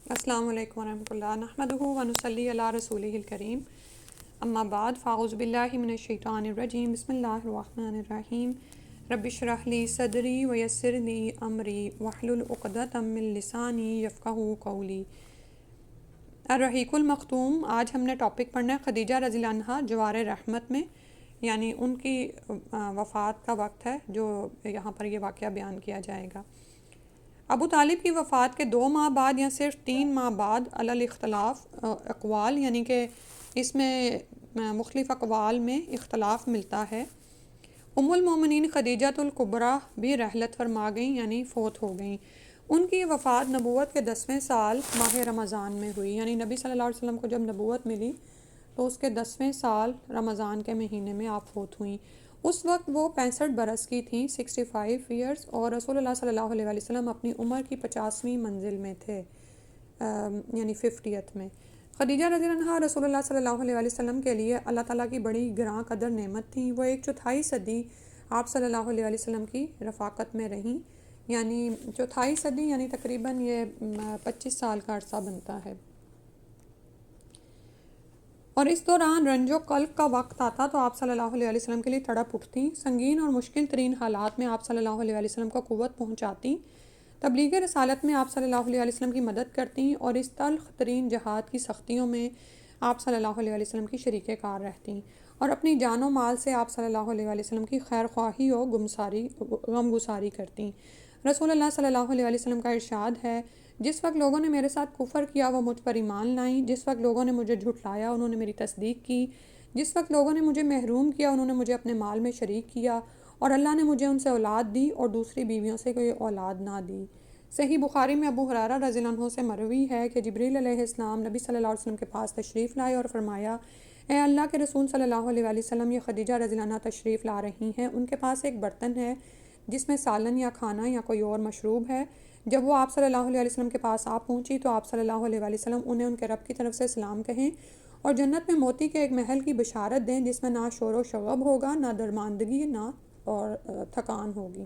السلام علیکم ورحمۃ اللہ نحمدہ ونصلی علی رسولہ الکریم اما بعد فاعوذ باللہ من الشیطان الرجیم بسم اللہ الرحمن الرحیم رب اشرح لی صدری ویسر لی امری واحلل عقدۃ من لسانی یفقہوا قولی۔ الرحیق المختوم، آج ہم نے ٹاپک پڑھنا ہے خدیجہ رضی اللہ عنہا جوار رحمت میں، یعنی ان کی وفات کا وقت ہے جو یہاں پر یہ واقعہ بیان کیا جائے گا۔ ابو طالب کی وفات کے 2 ماہ بعد یا صرف 3 ماہ بعد علی الاختلاف اقوال، یعنی کہ اس میں مختلف اقوال میں اختلاف ملتا ہے، ام المومنین خدیجہ الکبریٰ بھی رحلت فرما گئیں، یعنی فوت ہو گئیں۔ ان کی وفات نبوت کے 10ویں سال ماہ رمضان میں ہوئی، یعنی نبی صلی اللہ علیہ وسلم کو جب نبوت ملی تو اس کے 10ویں سال رمضان کے مہینے میں آپ فوت ہوئیں۔ اس وقت وہ 65 برس کی تھیں، 65 ایئرز، اور رسول اللہ صلی اللہ علیہ وسلم اپنی عمر کی 50ویں منزل میں تھے، یعنی 50th میں۔ خدیجہ رضی اللہ عنہا رسول اللہ صلی اللہ علیہ وسلم کے لیے اللہ تعالیٰ کی بڑی گراں قدر نعمت تھیں۔ وہ 1/4 صدی آپ صلی اللہ علیہ وسلم کی رفاقت میں رہیں، یعنی 1/4 صدی یعنی تقریباً یہ 25 سال کا عرصہ بنتا ہے۔ اور اس دوران رنج و قلق کا وقت آتا تو آپ صلی اللہ علیہ وسلم کے لیے تڑپ اٹھتی، سنگین اور مشکل ترین حالات میں آپ صلی اللہ علیہ وسلم کو قوت پہنچاتی، تبلیغ رسالت میں آپ صلی اللہ علیہ وسلم کی مدد کرتی، اور اس تلخ ترین جہاد کی سختیوں میں آپ صلی اللہ علیہ وسلم کی شریک کار رہتی، اور اپنی جان و مال سے آپ صلی اللہ علیہ وسلم کی خیر خواہی اور غم گساری کرتی۔ رسول اللہ صلی اللہ علیہ وسلم کا ارشاد ہے، جس وقت لوگوں نے میرے ساتھ کفر کیا وہ مجھ پر ایمان لائیں، جس وقت لوگوں نے مجھے جھٹلایا انہوں نے میری تصدیق کی، جس وقت لوگوں نے مجھے محروم کیا انہوں نے مجھے اپنے مال میں شریک کیا، اور اللہ نے مجھے ان سے اولاد دی اور دوسری بیویوں سے کوئی اولاد نہ دی۔ صحیح بخاری میں ابو ہریرہ رضی اللہ عنہ سے مروی ہے کہ جبریل علیہ السلام نبی صلی اللہ علیہ وسلم کے پاس تشریف لائے اور فرمایا، اے اللہ کے رسول صلی اللہ علیہ وسلم، یہ خدیجہ رضی اللہ عنہ تشریف لا رہی ہیں، ان کے پاس ایک برتن ہے جس میں سالن یا کھانا یا کوئی اور مشروب ہے۔ جب وہ آپ صلی اللہ علیہ وسلم کے پاس آ پہنچی تو آپ صلی اللہ علیہ وسلم انہیں ان کے رب کی طرف سے سلام کہیں اور جنت میں موتی کے ایک محل کی بشارت دیں جس میں نہ شور و شغب ہوگا، نہ درماندگی، نہ اور تھکان ہوگی۔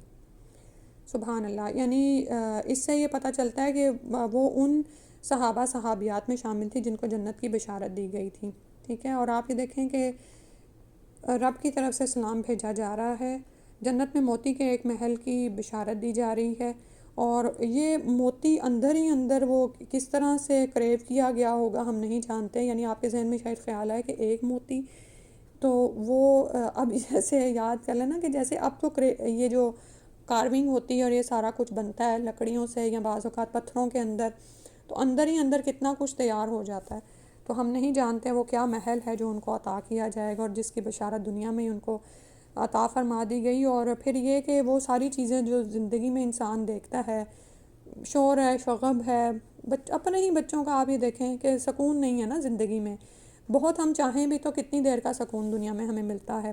سبحان اللہ، یعنی اس سے یہ پتہ چلتا ہے کہ وہ ان صحابہ صحابیات میں شامل تھی جن کو جنت کی بشارت دی گئی تھی، ٹھیک ہے۔ اور آپ یہ دیکھیں کہ رب کی طرف سے سلام بھیجا جا رہا ہے، جنت میں موتی کے ایک محل کی بشارت دی جا رہی ہے، اور یہ موتی اندر ہی اندر وہ کس طرح سے کریو کیا گیا ہوگا ہم نہیں جانتے، یعنی آپ کے ذہن میں شاید خیال ہے کہ ایک موتی، تو وہ اب جیسے یاد کر لینا کہ جیسے اب تو یہ جو کارونگ ہوتی ہے اور یہ سارا کچھ بنتا ہے لکڑیوں سے یا بعض اوقات پتھروں کے اندر، تو اندر ہی اندر کتنا کچھ تیار ہو جاتا ہے، تو ہم نہیں جانتے وہ کیا محل ہے جو ان کو عطا کیا جائے گا اور جس کی بشارت دنیا میں ان کو عطا فرما دی گئی۔ اور پھر یہ کہ وہ ساری چیزیں جو زندگی میں انسان دیکھتا ہے، شور ہے، شغب ہے، اپنے ہی بچوں کا آپ یہ دیکھیں کہ سکون نہیں ہے نا زندگی میں، بہت ہم چاہیں بھی تو کتنی دیر کا سکون دنیا میں ہمیں ملتا ہے،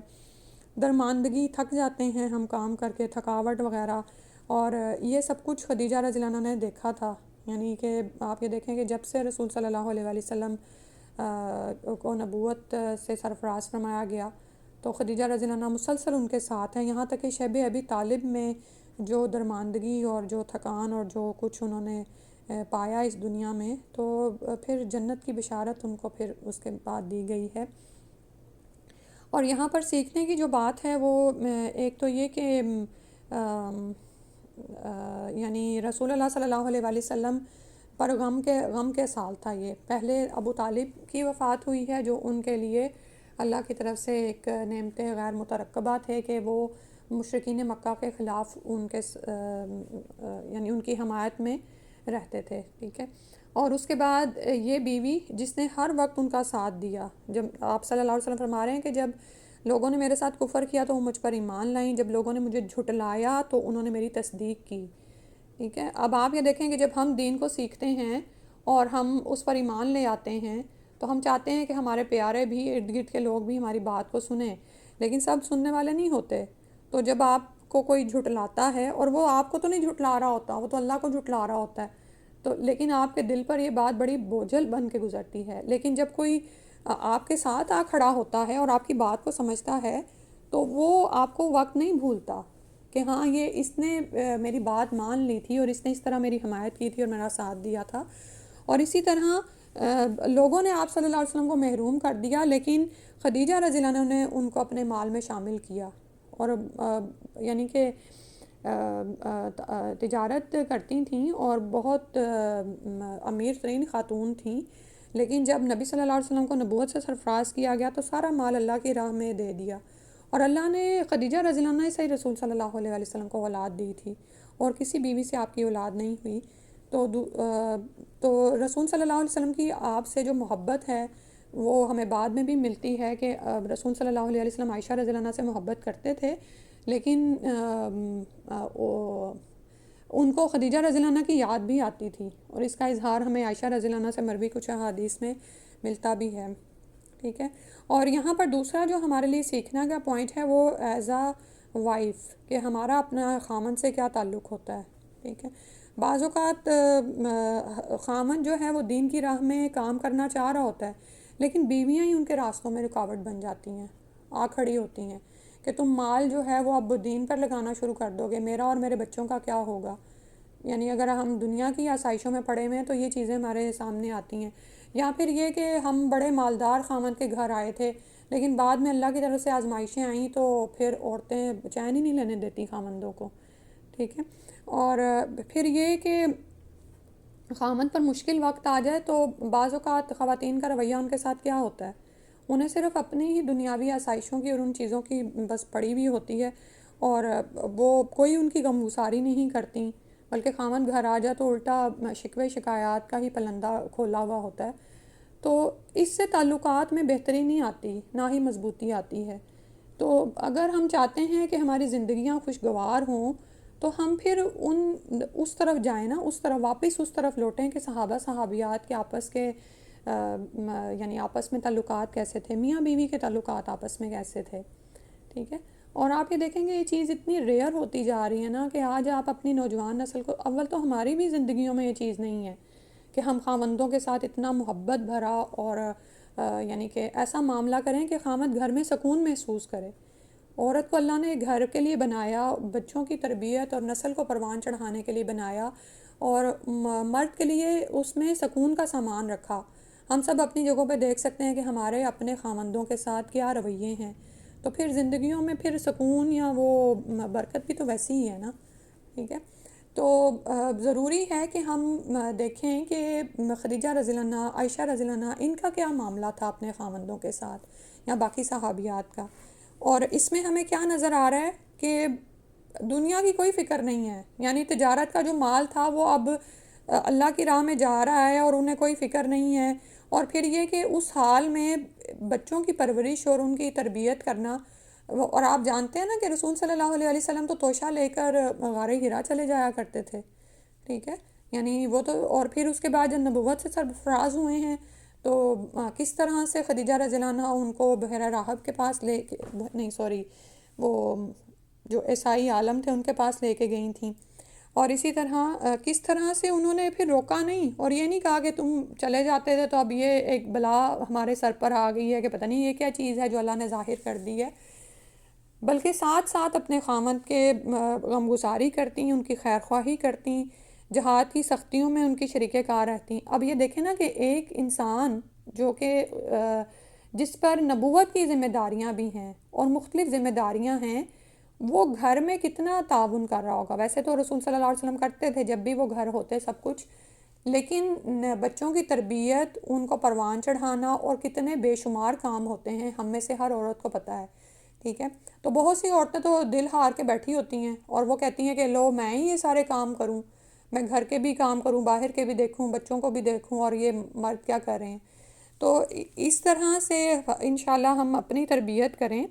درماندگی، تھک جاتے ہیں ہم کام کر کے، تھکاوٹ وغیرہ، اور یہ سب کچھ خدیجہ رضی اللہ عنہا نے دیکھا تھا، یعنی کہ آپ یہ دیکھیں کہ جب سے رسول صلی اللہ علیہ وسلم کو نبوت سے سرفراز فرمایا گیا تو خدیجہ رضی اللہ عنہا مسلسل ان کے ساتھ ہیں، یہاں تک کہ شب ابی طالب میں جو درماندگی اور جو تھکان اور جو کچھ انہوں نے پایا اس دنیا میں، تو پھر جنت کی بشارت ان کو پھر اس کے بعد دی گئی ہے۔ اور یہاں پر سیکھنے کی جو بات ہے وہ ایک تو یہ کہ یعنی رسول اللہ صلی اللہ علیہ وسلم پر غم کے سال تھا یہ، پہلے ابو طالب کی وفات ہوئی ہے جو ان کے لیے اللہ کی طرف سے ایک نعمت غیر مترقبہ تھے کہ وہ مشرکین مکہ کے خلاف ان کے یعنی ان کی حمایت میں رہتے تھے، ٹھیک ہے۔ اور اس کے بعد یہ بیوی جس نے ہر وقت ان کا ساتھ دیا، جب آپ صلی اللہ علیہ وسلم فرما رہے ہیں کہ جب لوگوں نے میرے ساتھ کفر کیا تو وہ مجھ پر ایمان لائیں، جب لوگوں نے مجھے جھٹلایا تو انہوں نے میری تصدیق کی، ٹھیک ہے۔ اب آپ یہ دیکھیں کہ جب ہم دین کو سیکھتے ہیں اور ہم اس پر ایمان لے آتے ہیں تو ہم چاہتے ہیں کہ ہمارے پیارے بھی، ارد گرد کے لوگ بھی ہماری بات کو سنیں، لیکن سب سننے والے نہیں ہوتے، تو جب آپ کو کوئی جھٹلاتا ہے، اور وہ آپ کو تو نہیں جھٹلا رہا ہوتا، وہ تو اللہ کو جھٹلا رہا ہوتا ہے، تو لیکن آپ کے دل پر یہ بات بڑی بوجھل بن کے گزرتی ہے، لیکن جب کوئی آپ کے ساتھ آ کھڑا ہوتا ہے اور آپ کی بات کو سمجھتا ہے تو وہ آپ کو وقت نہیں بھولتا کہ ہاں یہ اس نے میری بات مان لی تھی اور اس نے اس طرح میری حمایت کی تھی اور میرا ساتھ دیا تھا، اور اسی طرح لوگوں نے آپ صلی اللہ علیہ وسلم کو محروم کر دیا، لیکن خدیجہ رضی اللہ عنہ نے ان کو اپنے مال میں شامل کیا، اور یعنی کہ تجارت کرتی تھیں اور بہت امیر ترین خاتون تھیں، لیکن جب نبی صلی اللہ علیہ وسلم کو نبوت سے سرفراز کیا گیا تو سارا مال اللہ کی راہ میں دے دیا، اور اللہ نے خدیجہ رضی اللہ عنہ سے ہی رسول صلی اللہ علیہ وسلم کو اولاد دی تھی، اور کسی بیوی سے آپ کی اولاد نہیں ہوئی۔ تو رسول صلی اللہ علیہ وسلم کی آپ سے جو محبت ہے وہ ہمیں بعد میں بھی ملتی ہے کہ رسول صلی اللہ علیہ وسلم عائشہ رضی اللہ عنہ سے محبت کرتے تھے، لیکن ان کو خدیجہ رضی اللہ عنہ کی یاد بھی آتی تھی، اور اس کا اظہار ہمیں عائشہ رضی اللہ عنہ سے مروی کچھ احادیث میں ملتا بھی ہے، ٹھیک ہے۔ اور یہاں پر دوسرا جو ہمارے لیے سیکھنا کا پوائنٹ ہے وہ ایز اے وائف، کہ ہمارا اپنا خامن سے کیا تعلق ہوتا ہے، ٹھیک ہے۔ بعض اوقات خامن جو ہے وہ دین کی راہ میں کام کرنا چاہ رہا ہوتا ہے، لیکن بیویاں ہی ان کے راستوں میں رکاوٹ بن جاتی ہیں، آ کھڑی ہوتی ہیں کہ تم مال جو ہے وہ اب دین پر لگانا شروع کر دو گے، میرا اور میرے بچوں کا کیا ہوگا۔ یعنی اگر ہم دنیا کی آسائشوں میں پڑے ہوئے ہیں تو یہ چیزیں ہمارے سامنے آتی ہیں، یا پھر یہ کہ ہم بڑے مالدار خامن کے گھر آئے تھے، لیکن بعد میں اللہ کی طرف سے آزمائشیں آئیں تو پھر عورتیں چین ہی نہیں لینے دیتی خامندوں کو، ٹھیک ہے۔ اور پھر یہ کہ خامن پر مشکل وقت آ جائے تو بعض اوقات خواتین کا رویہ ان کے ساتھ کیا ہوتا ہے، انہیں صرف اپنی ہی دنیاوی آسائشوں کی اور ان چیزوں کی بس پڑی ہوئی ہوتی ہے، اور وہ کوئی ان کی غمگساری نہیں کرتی، بلکہ خامن گھر آ جائے تو الٹا شکوے شکایات کا ہی پلندہ کھولا ہوا ہوتا ہے، تو اس سے تعلقات میں بہتری نہیں آتی، نہ ہی مضبوطی آتی ہے۔ تو اگر ہم چاہتے ہیں کہ ہماری زندگیاں خوشگوار ہوں تو ہم پھر اس طرف جائیں نا، اس طرف واپس اس طرف لوٹیں کہ صحابہ صحابیات کے آپس کے یعنی آپس میں تعلقات کیسے تھے، میاں بیوی کے تعلقات آپس میں کیسے تھے، ٹھیک ہے۔ اور آپ یہ دیکھیں گے یہ چیز اتنی ریئر ہوتی جا رہی ہے نا کہ آج آپ اپنی نوجوان نسل کو، اول تو ہماری بھی زندگیوں میں یہ چیز نہیں ہے کہ ہم خاوندوں کے ساتھ اتنا محبت بھرا اور یعنی کہ ایسا معاملہ کریں کہ خاوند گھر میں سکون محسوس کرے۔ عورت کو اللہ نے گھر کے لیے بنایا، بچوں کی تربیت اور نسل کو پروان چڑھانے کے لیے بنایا، اور مرد کے لیے اس میں سکون کا سامان رکھا۔ ہم سب اپنی جگہوں پہ دیکھ سکتے ہیں کہ ہمارے اپنے خاوندوں کے ساتھ کیا رویے ہیں، تو پھر زندگیوں میں پھر سکون یا وہ برکت بھی تو ویسی ہی ہے نا، ٹھیک ہے۔ تو ضروری ہے کہ ہم دیکھیں کہ خدیجہ رضی اللہ عنہ، عائشہ رضی اللہ عنہ، ان کا کیا معاملہ تھا اپنے خاوندوں کے ساتھ یا باقی صحابیات کا، اور اس میں ہمیں کیا نظر آ رہا ہے کہ دنیا کی کوئی فکر نہیں ہے، یعنی تجارت کا جو مال تھا وہ اب اللہ کی راہ میں جا رہا ہے اور انہیں کوئی فکر نہیں ہے، اور پھر یہ کہ اس حال میں بچوں کی پرورش اور ان کی تربیت کرنا، اور آپ جانتے ہیں نا کہ رسول صلی اللہ علیہ وسلم تو توشہ لے کر غار حرا چلے جایا کرتے تھے، ٹھیک ہے، یعنی وہ تو، اور پھر اس کے بعد جب نبوت سے سرفراز ہوئے ہیں تو کس طرح سے خدیجہ رضی اللہ عنہ ان کو بحیرہ راہب کے پاس لے کے، نہیں سوری، وہ جو عیسائی عالم تھے ان کے پاس لے کے گئی تھیں، اور اسی طرح کس طرح سے انہوں نے پھر روکا نہیں، اور یہ نہیں کہا کہ تم چلے جاتے تھے تو اب یہ ایک بلا ہمارے سر پر آ گئی ہے کہ پتہ نہیں یہ کیا چیز ہے جو اللہ نے ظاہر کر دی ہے، بلکہ ساتھ ساتھ اپنے خامند کے غمگساری کرتی، ان کی خیر خواہی کرتی، جہاد کی سختیوں میں ان کی شریک کار رہتی۔ اب یہ دیکھیں نا کہ ایک انسان جو کہ جس پر نبوت کی ذمہ داریاں بھی ہیں اور مختلف ذمہ داریاں ہیں، وہ گھر میں کتنا تعاون کر رہا ہوگا۔ ویسے تو رسول صلی اللہ علیہ وسلم کرتے تھے جب بھی وہ گھر ہوتے سب کچھ، لیکن بچوں کی تربیت، ان کو پروان چڑھانا، اور کتنے بے شمار کام ہوتے ہیں، ہم میں سے ہر عورت کو پتہ ہے، ٹھیک ہے۔ تو بہت سی عورتیں تو دل ہار کے بیٹھی ہوتی ہیں اور وہ کہتی ہیں کہ لو میں ہی یہ سارے کام کروں، میں گھر کے بھی کام کروں، باہر کے بھی دیکھوں، بچوں کو بھی دیکھوں، اور یہ مرد کیا کر رہے ہیں۔ تو اس طرح سے انشاءاللہ ہم اپنی تربیت کریں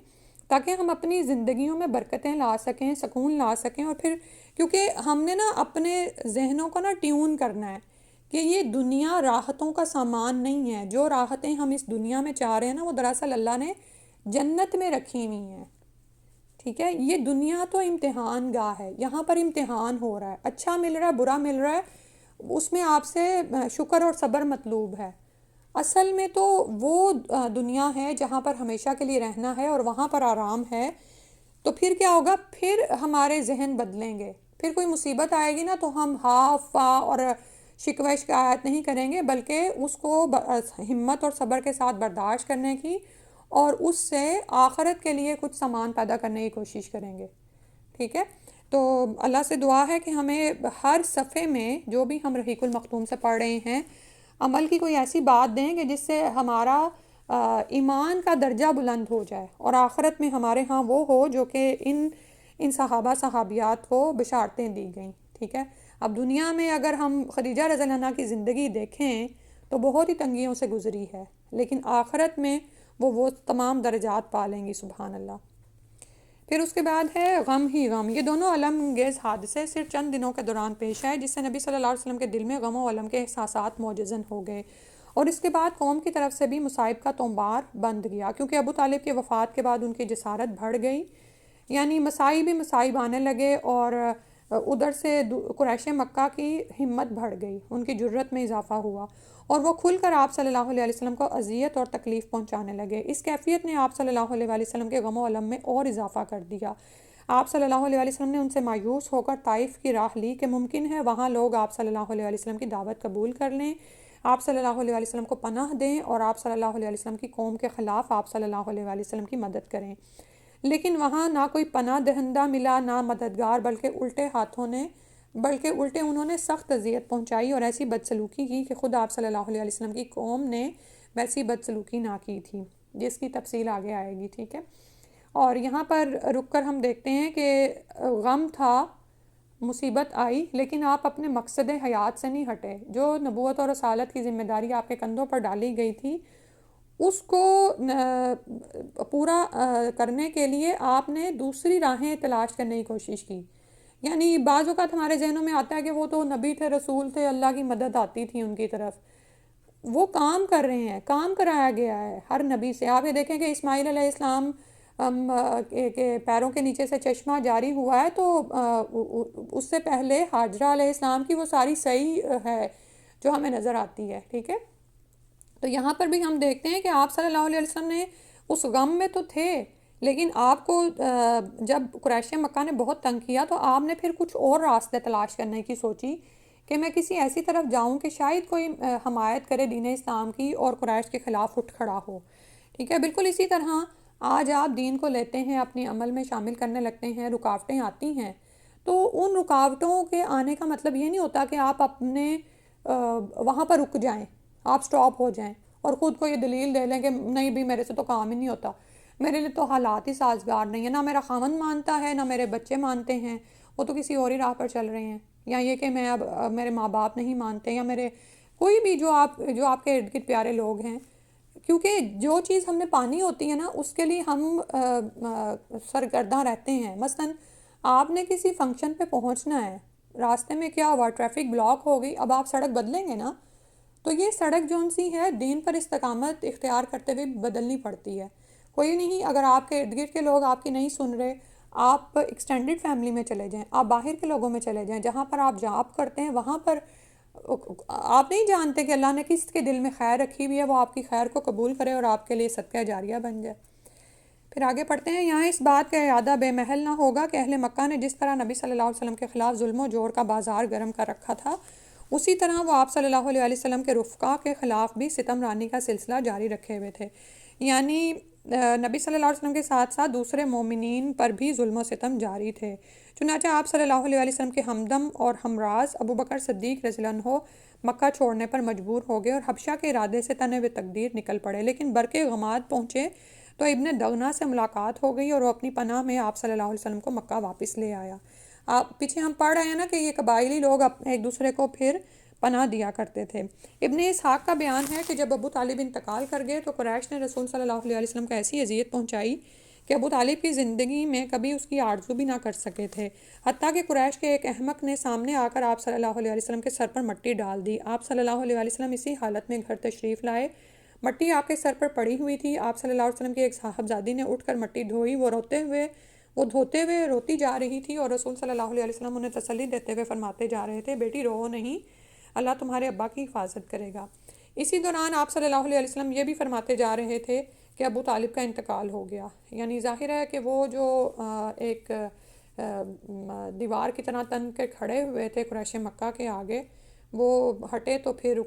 تاکہ ہم اپنی زندگیوں میں برکتیں لا سکیں، سکون لا سکیں، اور پھر کیونکہ ہم نے نا اپنے ذہنوں کو نا ٹیون کرنا ہے کہ یہ دنیا راحتوں کا سامان نہیں ہے، جو راحتیں ہم اس دنیا میں چاہ رہے ہیں نا وہ دراصل اللہ نے جنت میں رکھی ہوئی ہیں، ٹھیک ہے۔ یہ دنیا تو امتحان گاہ ہے، یہاں پر امتحان ہو رہا ہے، اچھا مل رہا ہے، برا مل رہا ہے، اس میں آپ سے شکر اور صبر مطلوب ہے۔ اصل میں تو وہ دنیا ہے جہاں پر ہمیشہ کے لیے رہنا ہے اور وہاں پر آرام ہے، تو پھر کیا ہوگا، پھر ہمارے ذہن بدلیں گے، پھر کوئی مصیبت آئے گی نا تو ہم ہا فا اور شکوہ شکایت نہیں کریں گے، بلکہ اس کو ہمت اور صبر کے ساتھ برداشت کرنے کی اور اس سے آخرت کے لیے کچھ سامان پیدا کرنے کی کوشش کریں گے. ٹھیک ہے. تو اللہ سے دعا ہے کہ ہمیں ہر صفحے میں جو بھی ہم رحیق المختوم سے پڑھ رہے ہیں عمل کی کوئی ایسی بات دیں کہ جس سے ہمارا ایمان کا درجہ بلند ہو جائے اور آخرت میں ہمارے ہاں وہ ہو جو کہ ان صحابہ صحابیات کو بشارتیں دی گئیں. ٹھیک ہے. اب دنیا میں اگر ہم خدیجہ رضی اللہ عنہا کی زندگی دیکھیں تو بہت ہی تنگیوں سے گزری ہے، لیکن آخرت میں وہ تمام درجات پا لیں گی. سبحان اللہ. پھر اس کے بعد ہے غم ہی غم. یہ دونوں الم انگیز حادثے صرف چند دنوں کے دوران پیش آئے، جس سے نبی صلی اللہ علیہ وسلم کے دل میں غم و الم کے احساسات موجزن ہو گئے، اور اس کے بعد قوم کی طرف سے بھی مصائب کا تنبار بند گیا، کیونکہ ابو طالب کی وفات کے بعد ان کی جسارت بڑھ گئی، یعنی مصائب ہی مصائب آنے لگے، اور ادھر سے قریش مکہ کی ہمت بڑھ گئی، ان کی جرت میں اضافہ ہوا، اور وہ کھل کر آپ صلی اللہ علیہ وسلم کو اذیت اور تکلیف پہنچانے لگے. اس کیفیت نے آپ صلی اللہ علیہ وسلم کے غم و الم میں اور اضافہ کر دیا. آپ صلی اللہ علیہ وسلم نے ان سے مایوس ہو کر طائف کی راہ لی کہ ممکن ہے وہاں لوگ آپ صلی اللہ علیہ وسلم کی دعوت قبول کر لیں، آپ صلی اللہ علیہ وسلم کو پناہ دیں اور آپ صلی اللہ علیہ وسلم کی قوم کے خلاف آپ صلی اللہ علیہ وسلم کی مدد کریں. لیکن وہاں نہ کوئی پناہ دہندہ ملا، نہ مددگار، بلکہ الٹے انہوں نے سخت اذیت پہنچائی اور ایسی بدسلوکی کی کہ خود آپ صلی اللہ علیہ وسلم کی قوم نے ویسی بدسلوکی نہ کی تھی، جس کی تفصیل آگے آئے گی. ٹھیک ہے. اور یہاں پر رک کر ہم دیکھتے ہیں کہ غم تھا، مصیبت آئی، لیکن آپ اپنے مقصد حیات سے نہیں ہٹے. جو نبوت اور رسالت کی ذمہ داری آپ کے کندھوں پر ڈالی گئی تھی، اس کو پورا کرنے کے لیے آپ نے دوسری راہیں تلاش کرنے کی کوشش کی. یعنی بعض اوقات ہمارے ذہنوں میں آتا ہے کہ وہ تو نبی تھے، رسول تھے، اللہ کی مدد آتی تھی ان کی طرف، وہ کام کر رہے ہیں، کام کرایا گیا ہے ہر نبی سے. آپ یہ دیکھیں کہ اسماعیل علیہ السلام کے پیروں کے نیچے سے چشمہ جاری ہوا ہے، تو اس سے پہلے ہاجرہ علیہ السلام کی وہ ساری صحیح ہے جو ہمیں نظر آتی ہے. ٹھیک ہے. تو یہاں پر بھی ہم دیکھتے ہیں کہ آپ صلی اللہ علیہ وسلم نے اس غم میں تو تھے، لیکن آپ کو جب قریش مکہ نے بہت تنگ کیا تو آپ نے پھر کچھ اور راستے تلاش کرنے کی سوچی کہ میں کسی ایسی طرف جاؤں کہ شاید کوئی حمایت کرے دین اسلام کی اور قریش کے خلاف اٹھ کھڑا ہو. ٹھیک ہے. بالکل اسی طرح آج آپ دین کو لیتے ہیں، اپنے عمل میں شامل کرنے لگتے ہیں، رکاوٹیں آتی ہیں، تو ان رکاوٹوں کے آنے کا مطلب یہ نہیں ہوتا کہ آپ اپنے وہاں پر رک جائیں، آپ سٹاپ ہو جائیں اور خود کو یہ دلیل دے لیں کہ نہیں بھی میرے سے تو کام ہی نہیں ہوتا، میرے لیے تو حالات ہی سازگار نہیں ہے، نہ میرا خاوند مانتا ہے، نہ میرے بچے مانتے ہیں، وہ تو کسی اور ہی راہ پر چل رہے ہیں، یا یہ کہ میں اب میرے ماں باپ نہیں مانتے، یا میرے کوئی بھی جو آپ کے ارد گرد پیارے لوگ ہیں. کیونکہ جو چیز ہم نے پانی ہوتی ہے نا، اس کے لیے ہم سرگرداں رہتے ہیں. مثلا آپ نے کسی فنکشن پہ پہنچنا ہے، راستے میں کیا ہوا، ٹریفک بلاک ہو گئی، اب آپ سڑک بدلیں گے نا، تو یہ سڑک جون سی ہے دین پر استقامت اختیار کرتے ہوئے بدلنی پڑتی ہے. کوئی نہیں، اگر آپ کے ارد گرد کے لوگ آپ کی نہیں سن رہے، آپ ایکسٹینڈڈ فیملی میں چلے جائیں، آپ باہر کے لوگوں میں چلے جائیں، جہاں پر آپ جاب کرتے ہیں وہاں پر آپ نہیں جانتے کہ اللہ نے کس کے دل میں خیر رکھی ہوئی ہے، وہ آپ کی خیر کو قبول کرے اور آپ کے لیے صدقہ جاریہ بن جائے. پھر آگے پڑھتے ہیں. یہاں اس بات کا اعادہ بے محل نہ ہوگا کہ اہل مکہ نے جس طرح نبی صلی اللہ علیہ وسلم کے خلاف ظلم و جور کا بازار گرم کر رکھا تھا، اسی طرح وہ آپ صلی اللہ علیہ وسلم کے رفقا کے خلاف بھی ستم رانی کا سلسلہ جاری رکھے ہوئے تھے. یعنی نبی صلی اللہ علیہ وسلم کے ساتھ ساتھ دوسرے مومنین پر بھی ظلم و ستم جاری تھے. چنانچہ آپ صلی اللہ علیہ وسلم کے ہمدم اور ہمراز ابو بکر صدیق رضی اللہ عنہ مکہ چھوڑنے پر مجبور ہو گئے اور حبشہ کے ارادے سے تن و تقدیر نکل پڑے. لیکن برق غماد پہنچے تو ابن دغنا سے ملاقات ہو گئی اور وہ اپنی پناہ میں آپ صلی اللہ علیہ وسلم کو مکہ واپس لے آیا. آپ پیچھے ہم پڑھ رہے ہیں نا کہ یہ قبائلی لوگ ایک دوسرے کو پھر پناہ دیا کرتے تھے. ابن اسحاق کا بیان ہے کہ جب ابو طالب انتقال کر گئے تو قریش نے رسول صلی اللہ علیہ وسلم کو ایسی اذیت پہنچائی کہ ابو طالب کی زندگی میں کبھی اس کی آرزو بھی نہ کر سکے تھے. حتیٰ کہ قریش کے ایک احمق نے سامنے آ کر آپ صلی اللہ علیہ وسلم کے سر پر مٹی ڈال دی. آپ صلی اللہ علیہ وسلم اسی حالت میں گھر تشریف لائے. مٹی آپ کے سر پر پڑی ہوئی تھی. آپ صلی اللہ علیہ وسلم کی ایک صاحبزادی نے اٹھ کر مٹی دھوئی. وہ دھوتے ہوئے روتی جا رہی تھی اور رسول صلی اللہ علیہ وسلم انہیں تسلی دیتے ہوئے فرماتے جا رہے تھے، بیٹی رو نہیں، اللہ تمہارے ابا کی حفاظت کرے گا. اسی دوران آپ صلی اللہ علیہ وسلم یہ بھی فرماتے جا رہے تھے کہ ابو طالب کا انتقال ہو گیا. یعنی ظاہر ہے کہ وہ جو ایک دیوار کی طرح تن کے کھڑے ہوئے تھے قریش مکہ کے آگے، وہ ہٹے تو پھر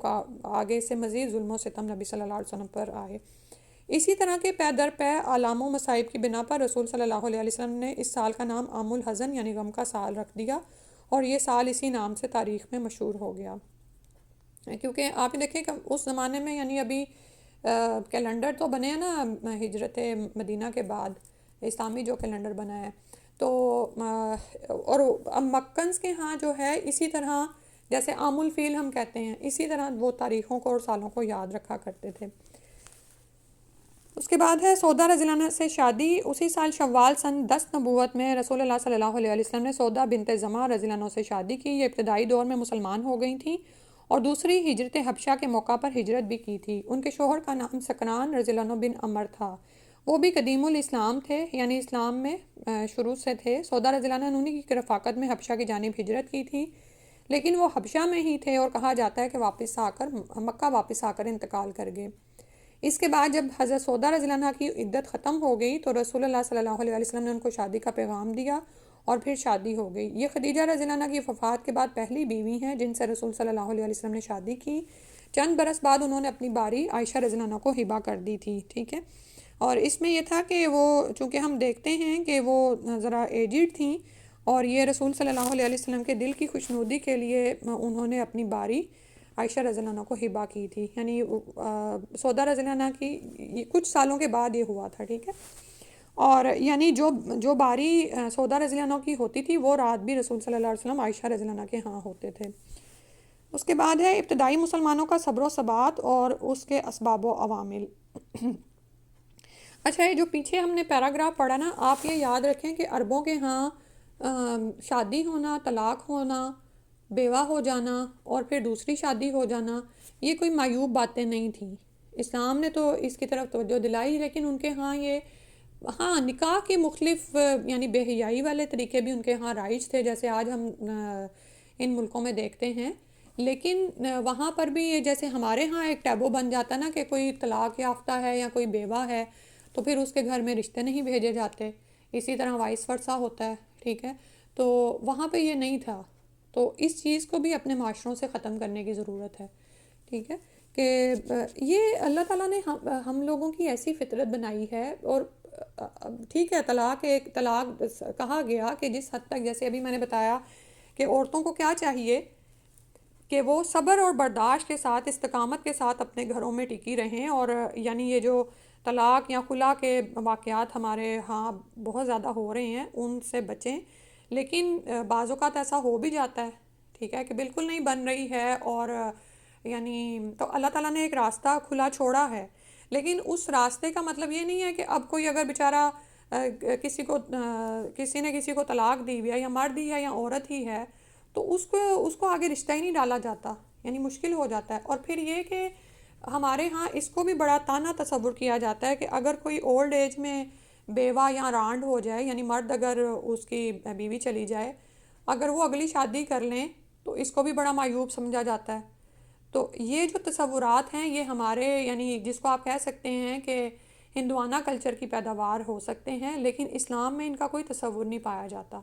آگے سے مزید ظلم و ستم نبی صلی اللہ علیہ وسلم پر آئے۔ اسی طرح کے پے در پے آلام و مصائب کی بنا پر رسول صلی اللہ علیہ وسلم نے اس سال کا نام عام الحزن یعنی غم کا سال رکھ دیا، اور یہ سال اسی نام سے تاریخ میں مشہور ہو گیا۔ کیونکہ آپ یہ دیکھیں کہ اس زمانے میں یعنی ابھی کیلنڈر تو بنے ہیں نا ہجرت مدینہ کے بعد، اسلامی جو کیلنڈر بنا ہے تو اور مکنز کے ہاں جو ہے اسی طرح جیسے عام الفیل ہم کہتے ہیں، اسی طرح وہ تاریخوں کو اور سالوں کو یاد رکھا کرتے تھے۔ اس کے بعد ہے سودا رضی اللہ عنہ سے شادی۔ اسی سال شوال سن 10 نبوت میں رسول اللہ صلی اللہ علیہ وسلم نے سودا بنت زمع رضی اللہ عنہ سے شادی کی۔ یہ ابتدائی دور میں مسلمان ہو گئی تھیں اور دوسری ہجرت حبشہ کے موقع پر ہجرت بھی کی تھی۔ ان کے شوہر کا نام سکران رضی اللہ عنہ بن عمر تھا، وہ بھی قدیم الاسلام تھے، یعنی اسلام میں شروع سے تھے۔ سودا رضی اللہ عنہ انہی کی رفاقت میں حبشہ کی جانب ہجرت کی تھی، لیکن وہ حبشہ میں ہی تھے اور کہا جاتا ہے کہ مکہ واپس آ کر انتقال کر گئے۔ اس کے بعد جب حضرت سودا رضی اللہ عنہ کی عدت ختم ہو گئی تو رسول اللہ صلی اللہ علیہ وسلم نے ان کو شادی کا پیغام دیا اور پھر شادی ہو گئی۔ یہ خدیجہ رضی اللہ عنہ کی وفات کے بعد پہلی بیوی ہیں جن سے رسول صلی اللہ علیہ وسلم نے شادی کی۔ چند برس بعد انہوں نے اپنی باری عائشہ رضی اللہ عنہ کو ہبہ کر دی تھی، ٹھیک ہے۔ اور اس میں یہ تھا کہ وہ چونکہ ہم دیکھتے ہیں کہ وہ ذرا ایجڈ تھیں اور یہ رسول صلی اللہ علیہ وسلم کے دل کی خوشنودی کے لیے انہوں نے اپنی باری عائشہ رضی اللہ عنہ کو ہبہ کی تھی، یعنی سودا رضی اللہ عنہ کی کچھ سالوں کے بعد یہ ہوا تھا، ٹھیک ہے۔ اور یعنی جو باری سودا رضی اللہ عنہ کی ہوتی تھی وہ رات بھی رسول صلی اللہ علیہ وسلم عائشہ رضی اللہ عنہ کے ہاں ہوتے تھے۔ اس کے بعد ہے ابتدائی مسلمانوں کا صبر و ثبات اور اس کے اسباب و عوامل۔ اچھا، یہ جو پیچھے ہم نے پیراگراف پڑھا نا، آپ یہ یاد رکھیں کہ عربوں کے ہاں شادی ہونا، طلاق ہونا، بیوہ ہو جانا اور پھر دوسری شادی ہو جانا یہ کوئی معیوب باتیں نہیں تھیں۔ اسلام نے تو اس کی طرف توجہ دلائی، لیکن ان کے ہاں نکاح کے مختلف یعنی بے حیائی والے طریقے بھی ان کے ہاں رائج تھے، جیسے آج ہم ان ملکوں میں دیکھتے ہیں۔ لیکن وہاں پر بھی یہ جیسے ہمارے ہاں ایک ٹیبو بن جاتا نا کہ کوئی طلاق یافتہ ہے یا کوئی بیوہ ہے تو پھر اس کے گھر میں رشتے نہیں بھیجے جاتے، اسی طرح وائس ورثہ ہوتا ہے، ٹھیک ہے۔ تو وہاں پہ یہ نہیں تھا، تو اس چیز کو بھی اپنے معاشروں سے ختم کرنے کی ضرورت ہے، ٹھیک ہے، کہ یہ اللہ تعالیٰ نے ہم لوگوں کی ایسی فطرت بنائی ہے۔ اور ٹھیک ہے، طلاق کہا گیا کہ جس حد تک جیسے ابھی میں نے بتایا کہ عورتوں کو کیا چاہیے کہ وہ صبر اور برداشت کے ساتھ استقامت کے ساتھ اپنے گھروں میں ٹکی رہیں، اور یعنی یہ جو طلاق یا خلا کے واقعات ہمارے ہاں بہت زیادہ ہو رہے ہیں ان سے بچیں۔ لیکن بعض اوقات ایسا ہو بھی جاتا ہے، ٹھیک ہے، کہ بالکل نہیں بن رہی ہے اور یعنی تو اللہ تعالیٰ نے ایک راستہ کھلا چھوڑا ہے، لیکن اس راستے کا مطلب یہ نہیں ہے کہ اب کوئی اگر بیچارہ کسی نے کسی کو طلاق دی ہے یا مرد ہی ہے یا عورت ہی ہے تو اس کو آگے رشتہ ہی نہیں ڈالا جاتا، یعنی مشکل ہو جاتا ہے۔ اور پھر یہ کہ ہمارے ہاں اس کو بھی بڑا طانا تصور کیا جاتا ہے کہ اگر کوئی اولڈ ایج میں بیوہ یا رانڈ ہو جائے، یعنی مرد اگر اس کی بیوی چلی جائے، اگر وہ اگلی شادی کر لیں تو اس کو بھی بڑا معیوب سمجھا جاتا ہے۔ تو یہ جو تصورات ہیں یہ ہمارے یعنی جس کو آپ کہہ سکتے ہیں کہ ہندوانہ کلچر کی پیداوار ہو سکتے ہیں، لیکن اسلام میں ان کا کوئی تصور نہیں پایا جاتا،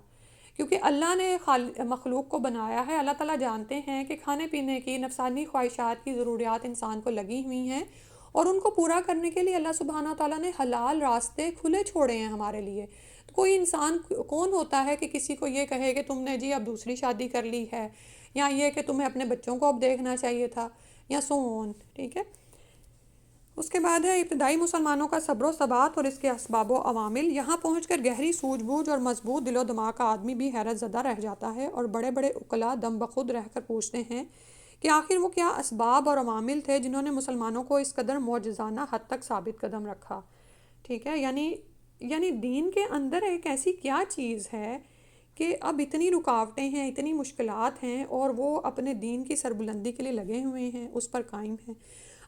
کیونکہ اللہ نے مخلوق کو بنایا ہے۔ اللہ تعالیٰ جانتے ہیں کہ کھانے پینے کی نفسانی خواہشات کی ضروریات انسان کو لگی ہوئی ہیں، اور ان کو پورا کرنے کے لیے اللہ سبحانہ تعالیٰ نے حلال راستے کھلے چھوڑے ہیں ہمارے لیے۔ تو کوئی انسان کون ہوتا ہے کہ کسی کو یہ کہے کہ تم نے جی اب دوسری شادی کر لی ہے، یا یہ کہ تمہیں اپنے بچوں کو اب دیکھنا چاہیے تھا، یا سو آن، ٹھیک ہے۔ اس کے بعد ہے ابتدائی مسلمانوں کا صبر و ثبات اور اس کے اسباب و عوامل۔ یہاں پہنچ کر گہری سوجھ بوجھ اور مضبوط دل و دماغ کا آدمی بھی حیرت زدہ رہ جاتا ہے، اور بڑے بڑے عقلاء دم بخود رہ کر پوچھتے ہیں کہ آخر وہ کیا اسباب اور عوامل تھے جنہوں نے مسلمانوں کو اس قدر معجزانہ حد تک ثابت قدم رکھا، ٹھیک ہے۔ یعنی دین کے اندر ایک ایسی کیا چیز ہے کہ اب اتنی رکاوٹیں ہیں، اتنی مشکلات ہیں، اور وہ اپنے دین کی سربلندی کے لیے لگے ہوئے ہیں، اس پر قائم ہیں۔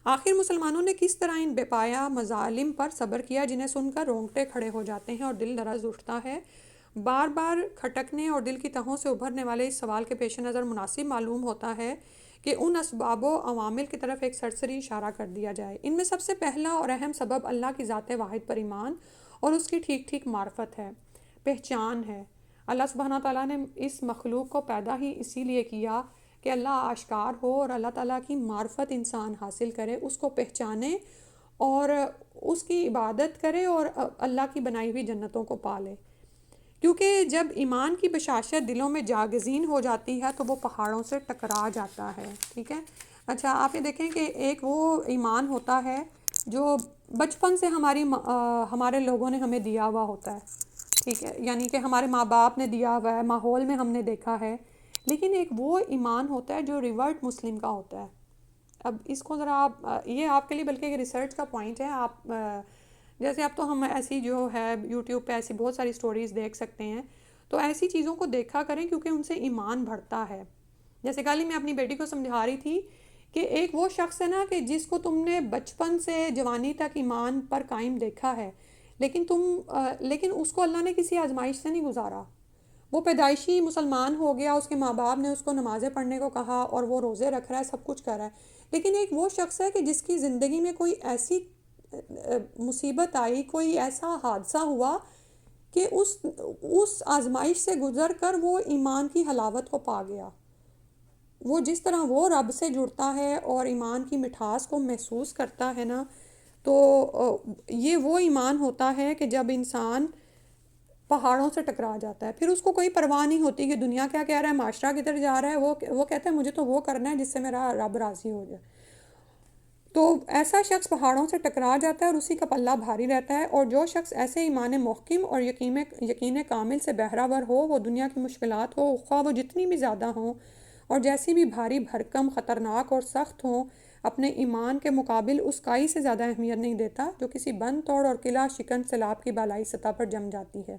آخر مسلمانوں نے کس طرح ان بے پایا مظالم پر صبر کیا جنہیں سن کر رونگٹے کھڑے ہو جاتے ہیں اور دل لرز اٹھتا ہے۔ بار بار کھٹکنے اور دل کی تہوں سے ابھرنے والے اس سوال کے پیش نظر مناسب معلوم ہوتا ہے کہ ان اسباب و عوامل کی طرف ایک سرسری اشارہ کر دیا جائے۔ ان میں سب سے پہلا اور اہم سبب اللہ کی ذات واحد پر ایمان اور اس کی ٹھیک ٹھیک معرفت ہے، پہچان ہے۔ اللہ سبحانہ تعالیٰ نے اس مخلوق کو پیدا ہی اسی لیے کیا کہ اللہ آشکار ہو اور اللہ تعالیٰ کی معرفت انسان حاصل کرے، اس کو پہچانے اور اس کی عبادت کرے اور اللہ کی بنائی ہوئی جنتوں کو پالے. کیونکہ جب ایمان کی بشاشت دلوں میں جاگزین ہو جاتی ہے تو وہ پہاڑوں سے ٹکرا جاتا ہے. ٹھیک ہے. اچھا آپ یہ دیکھیں کہ ایک وہ ایمان ہوتا ہے جو بچپن سے ہمارے لوگوں نے ہمیں دیا ہوا ہوتا ہے. ٹھیک ہے، یعنی کہ ہمارے ماں باپ نے دیا ہوا ہے، ماحول میں ہم نے دیکھا ہے. لیکن ایک وہ ایمان ہوتا ہے جو ریورٹ مسلم کا ہوتا ہے. اب اس کو ذرا آپ یہ آپ کے لیے بلکہ ایک ریسرچ کا پوائنٹ ہے. آپ جیسے اب تو ہم ایسی جو ہے یوٹیوب پہ ایسی بہت ساری سٹوریز دیکھ سکتے ہیں، تو ایسی چیزوں کو دیکھا کریں کیونکہ ان سے ایمان بڑھتا ہے. جیسے کل ہی میں اپنی بیٹی کو سمجھا رہی تھی کہ ایک وہ شخص ہے نا کہ جس کو تم نے بچپن سے جوانی تک ایمان پر قائم دیکھا ہے، لیکن اس کو اللہ نے کسی آزمائش سے نہیں گزارا. وہ پیدائشی مسلمان ہو گیا، اس کے ماں باپ نے اس کو نمازیں پڑھنے کو کہا اور وہ روزے رکھ رہا ہے، سب کچھ کر رہا ہے. لیکن ایک وہ شخص ہے کہ جس کی زندگی میں کوئی ایسی مصیبت آئی، کوئی ایسا حادثہ ہوا کہ اس آزمائش سے گزر کر وہ ایمان کی حلاوت کو پا گیا. وہ جس طرح وہ رب سے جڑتا ہے اور ایمان کی مٹھاس کو محسوس کرتا ہے نا، تو یہ وہ ایمان ہوتا ہے کہ جب انسان پہاڑوں سے ٹکرا جاتا ہے، پھر اس کو کوئی پرواہ نہیں ہوتی کہ دنیا کیا کہہ رہا ہے، معاشرہ کدھر جا رہا ہے. وہ کہتا ہے مجھے تو وہ کرنا ہے جس سے میرا رب راضی ہو جائے. تو ایسا شخص پہاڑوں سے ٹکرا جاتا ہے اور اسی کا پلہ بھاری رہتا ہے. اور جو شخص ایسے ایمان محکم اور یقین کامل سے بہرہ ہو، وہ دنیا کی مشکلات ہو خواہ وہ جتنی بھی زیادہ ہوں اور جیسی بھی بھاری بھرکم، خطرناک اور سخت ہوں، اپنے ایمان کے مقابل اس کائی سے زیادہ اہمیت نہیں دیتا جو کسی بند توڑ اور قلعہ شکن سیلاب کی بالائی سطح پر جم جاتی ہے.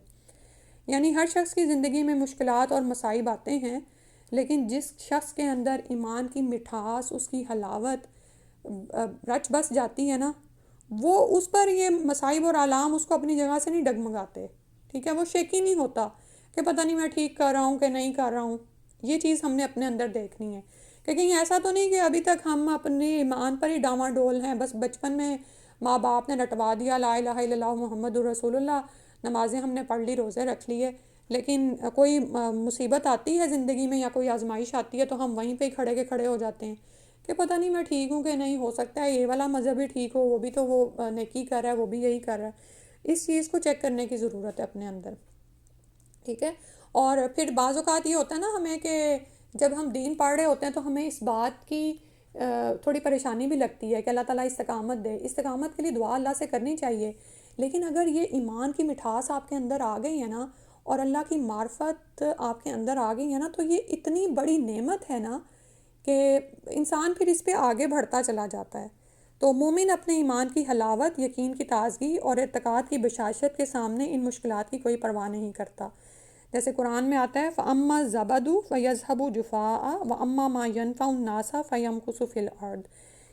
یعنی ہر شخص کی زندگی میں مشکلات اور مصائب آتے ہیں، لیکن جس شخص کے اندر ایمان کی مٹھاس، اس کی حلاوت رچ بس جاتی ہے نا، وہ اس پر یہ مصائب اور آلام اس کو اپنی جگہ سے نہیں ڈگمگاتے. ٹھیک ہے، وہ شیکی نہیں ہوتا کہ پتہ نہیں میں ٹھیک کر رہا ہوں کہ نہیں کر رہا ہوں. یہ چیز ہم نے اپنے اندر دیکھنی ہے کہ کہیں ایسا تو نہیں کہ ابھی تک ہم اپنے ایمان پر ہی ڈاواں ہیں. بس بچپن میں ماں باپ نے رٹوا دیا لا الہ الا اللہ محمد الرسول اللہ، نمازیں ہم نے پڑھ لی، روزے رکھ لیے، لیکن کوئی مصیبت آتی ہے زندگی میں یا کوئی آزمائش آتی ہے تو ہم وہیں پہ ہی کھڑے کے کھڑے ہو جاتے ہیں کہ پتہ نہیں میں ٹھیک ہوں کہ نہیں. ہو سکتا ہے یہ والا مذہب بھی ٹھیک ہو، وہ بھی تو وہ نیکی کر رہا ہے، وہ بھی یہی کر رہا ہے. اس چیز کو چیک کرنے کی ضرورت ہے اپنے اندر. ٹھیک ہے. اور پھر بعض اوقات یہ ہوتا ہے نا ہمیں کہ جب ہم دین پڑھ رہے ہوتے ہیں تو ہمیں اس بات کی تھوڑی پریشانی بھی لگتی ہے کہ اللہ تعالیٰ استقامت دے. استقامت کے لیے دعا اللہ سے کرنی چاہیے، لیکن اگر یہ ایمان کی مٹھاس آپ کے اندر آ گئی ہے نا اور اللہ کی معرفت آپ کے اندر آ گئی ہے نا، تو یہ اتنی بڑی نعمت ہے نا کہ انسان پھر اس پہ آگے بڑھتا چلا جاتا ہے. تو مومن اپنے ایمان کی حلاوت، یقین کی تازگی اور اعتقاد کی بشاشت کے سامنے ان مشکلات کی کوئی پرواہ نہیں کرتا. جیسے قرآن میں آتا ہے فَأَمَّا الزَّبَدُ فَيَذْهَبُ جُفَاءً وَأَمَّا مَا يَنفَعُ النَّاسَ فَيَمْكُثُ فِي الْأَرْضِ.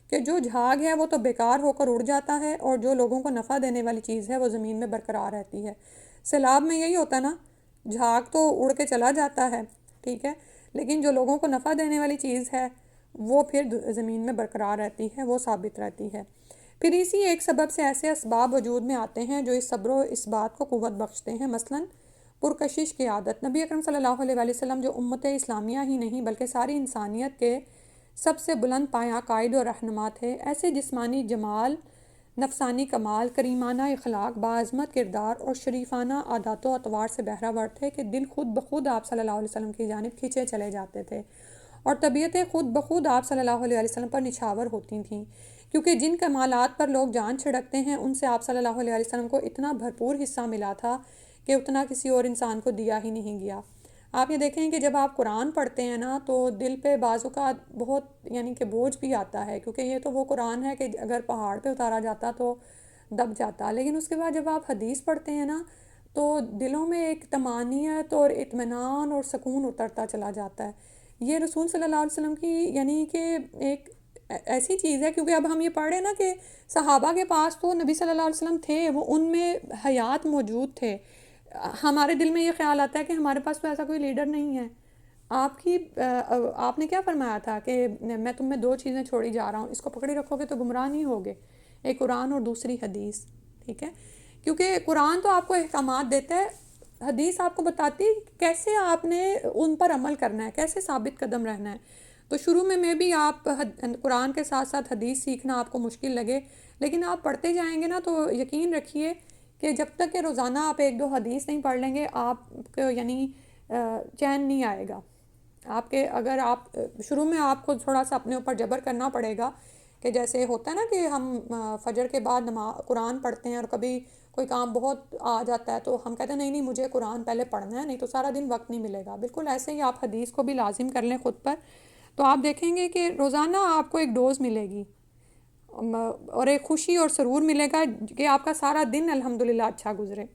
کہ جو جھاگ ہے وہ تو بیکار ہو کر اڑ جاتا ہے اور جو لوگوں کو نفع دینے والی چیز ہے وہ زمین میں برقرار رہتی ہے. سیلاب میں یہی ہوتا ہے نا، جھاگ تو اڑ کے چلا جاتا ہے، ٹھیک ہے، لیکن جو لوگوں کو نفع دینے والی چیز ہے وہ پھر زمین میں برقرار رہتی ہے، وہ ثابت رہتی ہے. پھر اسی ایک سبب سے ایسے اسباب وجود میں آتے ہیں جو اس صبر و اس بات کو قوت بخشتے ہیں. مثلاً پرکشش کی عادت. نبی اکرم صلی اللہ علیہ وسلم جو امت اسلامیہ ہی نہیں بلکہ ساری انسانیت کے سب سے بلند پایہ قائد و رہنما تھے. ایسے جسمانی جمال، نفسانی کمال، کریمانہ اخلاق، باعظمت کردار اور شریفانہ عادات و اطوار سے بہرہ تھے کہ دل خود بخود آپ صلی اللہ علیہ وسلم کی جانب کھینچے چلے جاتے تھے اور طبیعتیں خود بخود آپ صلی اللہ علیہ وسلم پر نچھاور ہوتی تھیں. کیونکہ جن کمالات پر لوگ جان چھڑکتے ہیں ان سے آپ صلی اللہ علیہ وسلم کو اتنا بھرپور حصہ ملا تھا کہ اتنا کسی اور انسان کو دیا ہی نہیں گیا. آپ یہ دیکھیں کہ جب آپ قرآن پڑھتے ہیں نا تو دل پہ بعض اوقات بہت یعنی کہ بوجھ بھی آتا ہے، کیونکہ یہ تو وہ قرآن ہے کہ اگر پہاڑ پہ اتارا جاتا تو دب جاتا. لیکن اس کے بعد جب آپ حدیث پڑھتے ہیں نا تو دلوں میں ایک طمانینت اور اطمینان اور سکون اترتا چلا جاتا ہے. یہ رسول صلی اللہ علیہ وسلم کی یعنی کہ ایک ایسی چیز ہے. کیونکہ اب ہم یہ پڑھ رہے ہیں نا کہ صحابہ کے پاس تو نبی صلی اللہ علیہ وسلم تھے، وہ ان میں حیات موجود تھے. ہمارے دل میں یہ خیال آتا ہے کہ ہمارے پاس تو ایسا کوئی لیڈر نہیں ہے. آپ نے کیا فرمایا تھا کہ میں تم میں 2 چیزیں چھوڑی جا رہا ہوں، اس کو پکڑی رکھو گے تو گمراہ نہیں ہوگے، ایک قرآن اور دوسری حدیث. ٹھیک ہے، کیونکہ قرآن تو آپ کو احکامات دیتا ہے، حدیث آپ کو بتاتی کیسے آپ نے ان پر عمل کرنا ہے، کیسے ثابت قدم رہنا ہے. تو شروع میں بھی آپ قرآن کے ساتھ ساتھ حدیث سیکھنا آپ کو مشکل لگے، لیکن آپ پڑھتے جائیں گے نا تو یقین رکھیے کہ جب تک کہ روزانہ آپ 1-2 حدیث نہیں پڑھ لیں گے آپ کو یعنی چین نہیں آئے گا آپ کے. اگر آپ شروع میں آپ کو تھوڑا سا اپنے اوپر جبر کرنا پڑے گا کہ جیسے ہوتا ہے نا کہ ہم فجر کے بعد قرآن پڑھتے ہیں اور کبھی کوئی کام بہت آ جاتا ہے تو ہم کہتے ہیں نہیں مجھے قرآن پہلے پڑھنا ہے، نہیں تو سارا دن وقت نہیں ملے گا. بالکل ایسے ہی آپ حدیث کو بھی لازم کر لیں خود پر، تو آپ دیکھیں گے کہ روزانہ آپ کو ایک ڈوز ملے گی اور ایک خوشی اور سرور ملے گا کہ آپ کا سارا دن الحمدللہ اچھا گزرے.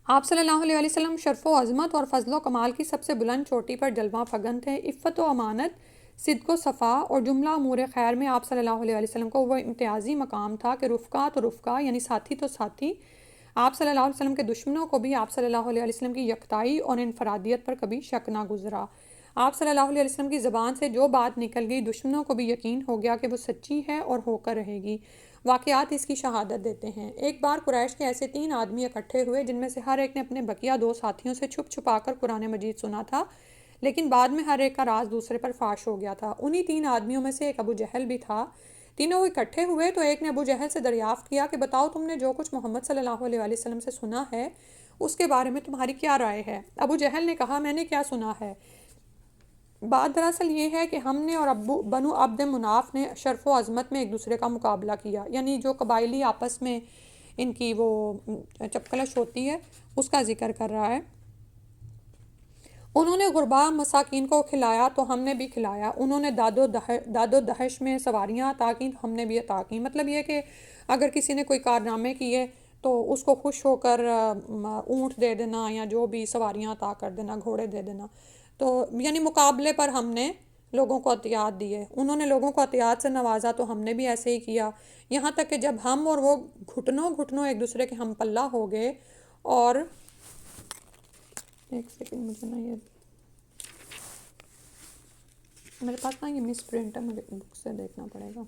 آپ صلی اللہ علیہ وسلم شرف و عظمت اور فضل و کمال کی سب سے بلند چوٹی پر جلوہ فگن تھے. عفت و امانت، صدق و صفا اور جملہ امور خیر میں آپ صلی اللہ علیہ وسلم کو وہ امتیازی مقام تھا کہ رفقا تو رفقا یعنی ساتھی تو ساتھی. آپ صلی اللہ علیہ وسلم کے دشمنوں کو بھی آپ صلی اللہ علیہ وسلم کی یکتائی اور انفرادیت پر کبھی شک نہ گزرا. آپ صلی اللہ علیہ وسلم کی زبان سے جو بات نکل گئی دشمنوں کو بھی یقین ہو گیا کہ وہ سچی ہے اور ہو کر رہے گی. واقعات اس کی شہادت دیتے ہیں. ایک بار قریش کے ایسے 3 آدمی اکٹھے ہوئے جن میں سے ہر ایک نے اپنے بقیہ 2 ساتھیوں سے چھپ چھپا کر قرآن مجید سنا تھا، لیکن بعد میں ہر ایک کا راز دوسرے پر فاش ہو گیا تھا. انہی 3 آدمیوں میں سے ایک ابو جہل بھی تھا. تینوں اکٹھے ہوئے تو ایک نے ابو جہل سے دریافت کیا کہ بتاؤ تم نے جو کچھ محمد صلی اللہ علیہ وسلم سے سنا ہے اس کے بارے میں تمہاری کیا رائے ہے؟ ابو جہل نے کہا میں نے کیا سنا ہے، بات دراصل یہ ہے کہ ہم نے اور بنو عبد مناف نے شرف و عظمت میں ایک دوسرے کا مقابلہ کیا، یعنی جو قبائلی آپس میں ان کی وہ چپکلش ہوتی ہے اس کا ذکر کر رہا ہے. انہوں نے غربا مساکین کو کھلایا تو ہم نے بھی کھلایا، انہوں نے داد و دہش میں سواریاں عطا کیں تو ہم نے بھی عطا کیں. مطلب یہ کہ اگر کسی نے کوئی کارنامے کیے تو اس کو خوش ہو کر اونٹ دے دینا یا جو بھی سواریاں عطا کر دینا، گھوڑے دے دینا. تو یعنی مقابلے پر ہم نے لوگوں کو عطیات دیے، انہوں نے لوگوں کو عطیات سے نوازا تو ہم نے بھی ایسے ہی کیا. یہاں تک کہ جب ہم اور وہ گھٹنوں ایک دوسرے کے ہم پلہ ہو گئے. اور ایک سیکنڈ مجھے نا یہ میرے پاس نا یہ مس پرنٹ ہے، مجھے بک سے دیکھنا پڑے گا.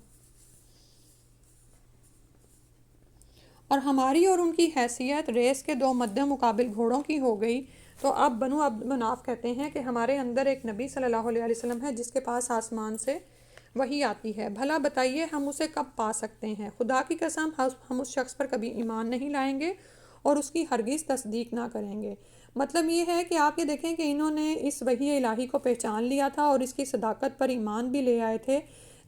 اور ہماری اور ان کی حیثیت ریس کے 2 مد مقابل گھوڑوں کی ہو گئی. تو اب بنو عبد مناف کہتے ہیں کہ ہمارے اندر ایک نبی صلی اللہ علیہ وسلم ہے جس کے پاس آسمان سے وحی آتی ہے، بھلا بتائیے ہم اسے کب پا سکتے ہیں؟ خدا کی قسم ہم اس شخص پر کبھی ایمان نہیں لائیں گے اور اس کی ہرگز تصدیق نہ کریں گے. مطلب یہ ہے کہ آپ یہ دیکھیں کہ انہوں نے اس وحی الہی کو پہچان لیا تھا اور اس کی صداقت پر ایمان بھی لے آئے تھے،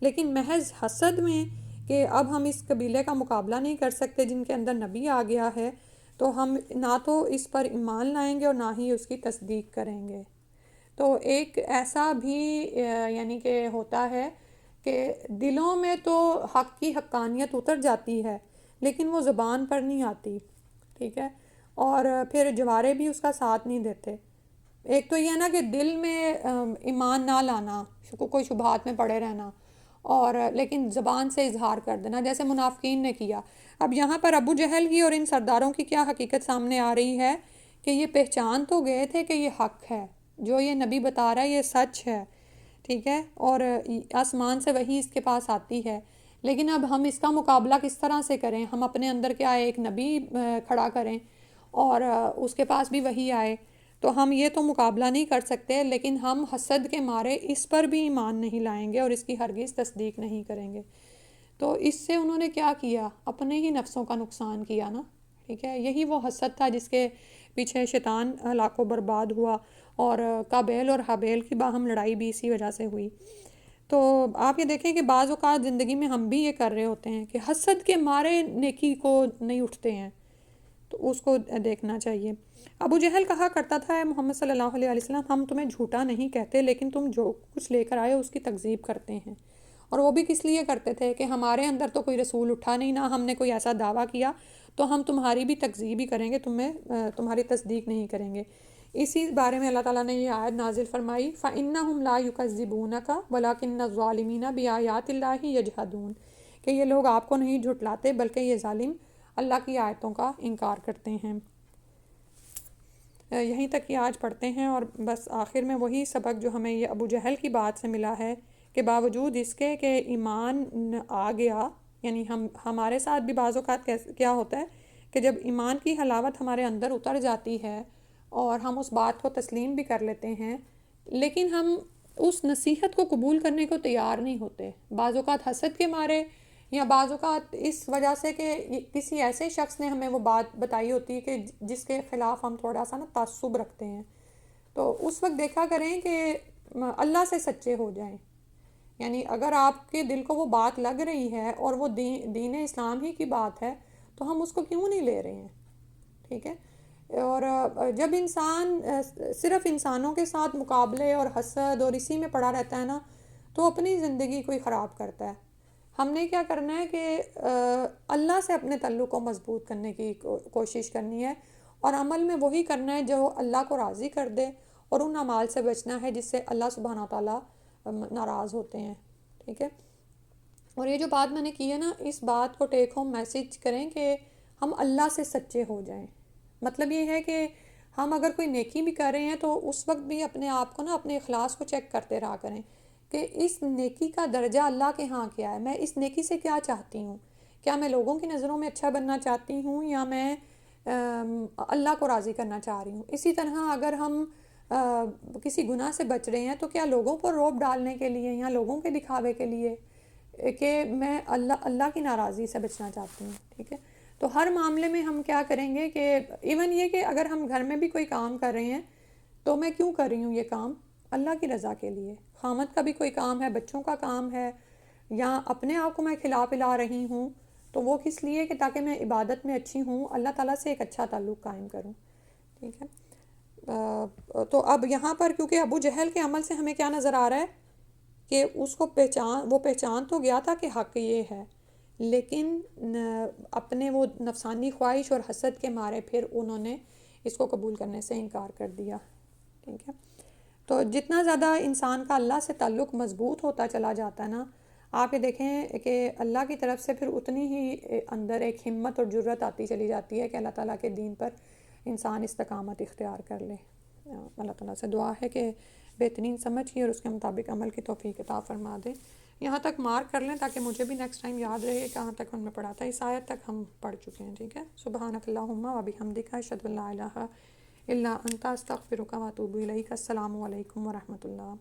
لیکن محض حسد میں کہ اب ہم اس قبیلے کا مقابلہ نہیں کر سکتے جن کے اندر نبی آ گیا ہے، تو ہم نہ تو اس پر ایمان لائیں گے اور نہ ہی اس کی تصدیق کریں گے. تو ایک ایسا بھی یعنی کہ ہوتا ہے کہ دلوں میں تو حق کی حقانیت اتر جاتی ہے لیکن وہ زبان پر نہیں آتی، ٹھیک ہے، اور پھر جوارے بھی اس کا ساتھ نہیں دیتے. ایک تو یہ ہے نا کہ دل میں ایمان نہ لانا، کوئی شبہات میں پڑے رہنا، اور لیکن زبان سے اظہار کر دینا جیسے منافقین نے کیا. اب یہاں پر ابو جہل کی اور ان سرداروں کی کیا حقیقت سامنے آ رہی ہے کہ یہ پہچان تو گئے تھے کہ یہ حق ہے، جو یہ نبی بتا رہا ہے یہ سچ ہے، ٹھیک ہے، اور آسمان سے وہی اس کے پاس آتی ہے، لیکن اب ہم اس کا مقابلہ کس طرح سے کریں؟ ہم اپنے اندر کیا ایک نبی کھڑا کریں اور اس کے پاس بھی وہی آئے؟ تو ہم یہ تو مقابلہ نہیں کر سکتے، لیکن ہم حسد کے مارے اس پر بھی ایمان نہیں لائیں گے اور اس کی ہرگز تصدیق نہیں کریں گے. تو اس سے انہوں نے کیا کیا؟ اپنے ہی نفسوں کا نقصان کیا نا، ٹھیک ہے. یہی وہ حسد تھا جس کے پیچھے شیطان ہلاک و برباد ہوا اور قابیل اور حابیل کی باہم لڑائی بھی اسی وجہ سے ہوئی. تو آپ یہ دیکھیں کہ بعض اوقات زندگی میں ہم بھی یہ کر رہے ہوتے ہیں کہ حسد کے مارے نیکی کو نہیں اٹھتے ہیں، تو اس کو دیکھنا چاہیے. ابو جہل کہا کرتا تھا اے محمد صلی اللہ علیہ وسلم ہم تمہیں جھوٹا نہیں کہتے، لیکن تم جو کچھ لے کر آئے اس کی تکذیب کرتے ہیں. اور وہ بھی کس لیے کرتے تھے کہ ہمارے اندر تو کوئی رسول اٹھا نہیں، نہ ہم نے کوئی ایسا دعویٰ کیا، تو ہم تمہاری بھی تکذیب ہی کریں گے، تمہاری تصدیق نہیں کریں گے. اسی بارے میں اللہ تعالیٰ نے یہ آیت نازل فرمائی فَإِنَّهُمْ لَا يُكَذِّبُونَكَ وَلَكِنَّ الظَّالِمِينَ بِآيَاتِ اللَّهِ يَجْحَدُونَ کہ یہ لوگ آپ کو نہیں جھٹلاتے بلکہ یہ ظالم اللہ کی آیتوں کا انکار کرتے ہیں. یہیں تک یہ آج پڑھتے ہیں اور بس آخر میں وہی سبق جو ہمیں یہ ابو جہل کی بات سے ملا ہے کہ باوجود اس کے کہ ایمان آ گیا، یعنی ہمارے ساتھ بھی بعض اوقات کیا ہوتا ہے کہ جب ایمان کی حلاوت ہمارے اندر اتر جاتی ہے اور ہم اس بات کو تسلیم بھی کر لیتے ہیں، لیکن ہم اس نصیحت کو قبول کرنے کو تیار نہیں ہوتے، بعض اوقات حسد کے مارے، یا بعض اوقات اس وجہ سے کہ کسی ایسے شخص نے ہمیں وہ بات بتائی ہوتی ہے کہ جس کے خلاف ہم تھوڑا سا نا تعصب رکھتے ہیں. تو اس وقت دیکھا کریں کہ اللہ سے سچے ہو جائیں. یعنی اگر آپ کے دل کو وہ بات لگ رہی ہے اور وہ دین اسلام ہی کی بات ہے تو ہم اس کو کیوں نہیں لے رہے ہیں. ٹھیک ہے. اور جب انسان صرف انسانوں کے ساتھ مقابلے اور حسد اور اسی میں پڑا رہتا ہے نا تو اپنی زندگی کو ہی خراب کرتا ہے. ہم نے کیا کرنا ہے کہ اللہ سے اپنے تعلق کو مضبوط کرنے کی کوشش کرنی ہے، اور عمل میں وہی کرنا ہے جو اللہ کو راضی کر دے، اور ان اعمال سے بچنا ہے جس سے اللہ سبحانہ تعالیٰ ناراض ہوتے ہیں. ٹھیک ہے. اور یہ جو بات میں نے کی ہے نا، اس بات کو ٹیک ہوم میسیج کریں کہ ہم اللہ سے سچے ہو جائیں. مطلب یہ ہے کہ ہم اگر کوئی نیکی بھی کر رہے ہیں تو اس وقت بھی اپنے آپ کو نا اپنے اخلاص کو چیک کرتے رہا کریں کہ اس نیکی کا درجہ اللہ کے ہاں کیا ہے، میں اس نیکی سے کیا چاہتی ہوں. کیا میں لوگوں کی نظروں میں اچھا بننا چاہتی ہوں یا میں اللہ کو راضی کرنا چاہ رہی ہوں. اسی طرح اگر ہم کسی گناہ سے بچ رہے ہیں تو کیا لوگوں پر روب ڈالنے کے لیے یا لوگوں کے دکھاوے کے لیے کہ میں اللہ کی ناراضی سے بچنا چاہتی ہوں. ٹھیک ہے. تو ہر معاملے میں ہم کیا کریں گے کہ ایون یہ کہ اگر ہم گھر میں بھی کوئی کام کر رہے ہیں تو میں کیوں کر رہی ہوں یہ کام؟ اللہ کی رضا کے لیے. خامد کا بھی کوئی کام ہے، بچوں کا کام ہے، یا اپنے آپ کو میں کھلا پلا رہی ہوں تو وہ کس لیے کہ تاکہ میں عبادت میں اچھی ہوں، اللہ تعالیٰ سے ایک اچھا تعلق قائم کروں. ٹھیک ہے. تو اب یہاں پر کیونکہ ابو جہل کے عمل سے ہمیں کیا نظر آ رہا ہے کہ اس کو وہ پہچان تو گیا تھا کہ حق یہ ہے، لیکن اپنے وہ نفسانی خواہش اور حسد کے مارے پھر انہوں نے اس کو قبول کرنے سے انکار کر دیا. ٹھیک ہے. تو جتنا زیادہ انسان کا اللہ سے تعلق مضبوط ہوتا چلا جاتا ہے نا، آپ یہ دیکھیں کہ اللہ کی طرف سے پھر اتنی ہی اندر ایک ہمت اور جرت آتی چلی جاتی ہے کہ اللہ تعالیٰ کے دین پر انسان استقامت اختیار کر لے. اللہ تعالیٰ سے دعا ہے کہ بہترین سمجھ کی اور اس کے مطابق عمل کی توفیق عطا فرما دے. یہاں تک مارک کر لیں تاکہ مجھے بھی نیکسٹ ٹائم یاد رہے کہاں تک ہم نے پڑھا تھا. اس آیت تک ہم پڑھ چکے ہیں. ٹھیک ہے. سبحانک اللہم و بحمدک اشہد ان لا الہ الا انت استغفرک و اتوب الیک. السلام علیکم ورحمۃ اللہ.